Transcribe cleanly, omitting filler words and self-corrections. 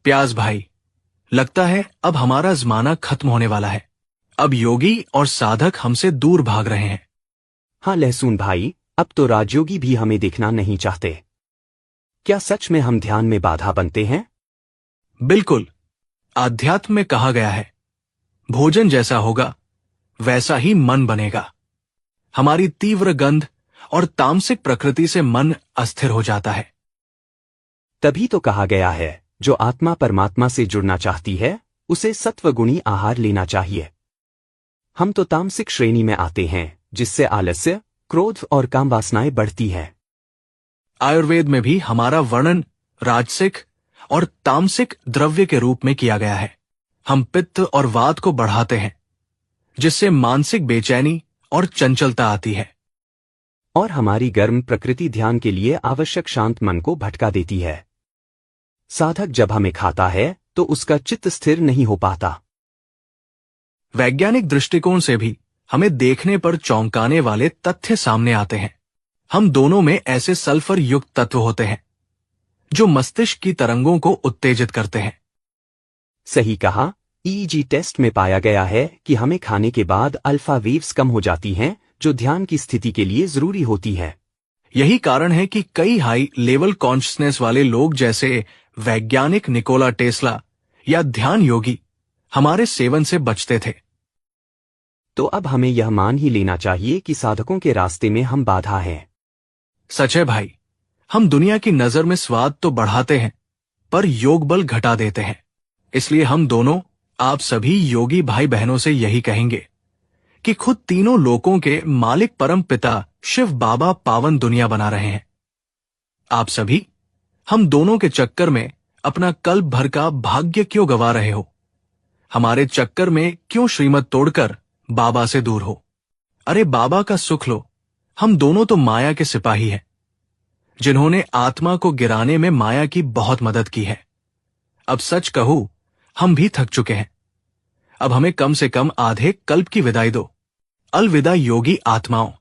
प्याज भाई, लगता है अब हमारा जमाना खत्म होने वाला है। अब योगी और साधक हमसे दूर भाग रहे हैं। हाँ लहसुन भाई, अब तो राजयोगी भी हमें देखना नहीं चाहते। क्या सच में हम ध्यान में बाधा बनते हैं? बिल्कुल। आध्यात्म में कहा गया है, भोजन जैसा होगा वैसा ही मन बनेगा। हमारी तीव्र गंध और तामसिक प्रकृति से मन अस्थिर हो जाता है। तभी तो कहा गया है, जो आत्मा परमात्मा से जुड़ना चाहती है उसे सत्वगुणी आहार लेना चाहिए। हम तो तामसिक श्रेणी में आते हैं, जिससे आलस्य, क्रोध और काम वासनाएं बढ़ती हैं। आयुर्वेद में भी हमारा वर्णन राजसिक और तामसिक द्रव्य के रूप में किया गया है। हम पित्त और वात को बढ़ाते हैं, जिससे मानसिक बेचैनी और चंचलता आती है। और हमारी गर्म प्रकृति ध्यान के लिए आवश्यक शांत मन को भटका देती है। साधक जब हमें खाता है तो उसका चित्त स्थिर नहीं हो पाता। वैज्ञानिक दृष्टिकोण से भी हमें देखने पर चौंकाने वाले तथ्य सामने आते हैं। हम दोनों में ऐसे सल्फर युक्त तत्व होते हैं जो मस्तिष्क की तरंगों को उत्तेजित करते हैं। सही कहा। ईईजी टेस्ट में पाया गया है कि हमें खाने के बाद अल्फा वेव्स कम हो जाती हैं, जो ध्यान की स्थिति के लिए जरूरी होती है। यही कारण है कि कई हाई लेवल कॉन्शियसनेस वाले लोग जैसे वैज्ञानिक निकोला टेस्ला या ध्यान योगी हमारे सेवन से बचते थे। तो अब हमें यह मान ही लेना चाहिए कि साधकों के रास्ते में हम बाधा हैं। सच है भाई, हम दुनिया की नजर में स्वाद तो बढ़ाते हैं पर योग बल घटा देते हैं। इसलिए हम दोनों, आप सभी योगी भाई बहनों से यही कहेंगे कि खुद तीनों लोकों के मालिक परम पिता शिव बाबा पावन दुनिया बना रहे हैं। आप सभी, हम दोनों के चक्कर में अपना कल्प भर का भाग्य क्यों गवा रहे हो? हमारे चक्कर में क्यों श्रीमत तोड़कर बाबा से दूर हो? अरे बाबा का सुख लो। हम दोनों तो माया के सिपाही हैं, जिन्होंने आत्मा को गिराने में माया की बहुत मदद की है। अब सच कहूं, हम भी थक चुके हैं। अब हमें कम से कम आधे कल्प की विदाई दो। अलविदा योगी आत्माओं।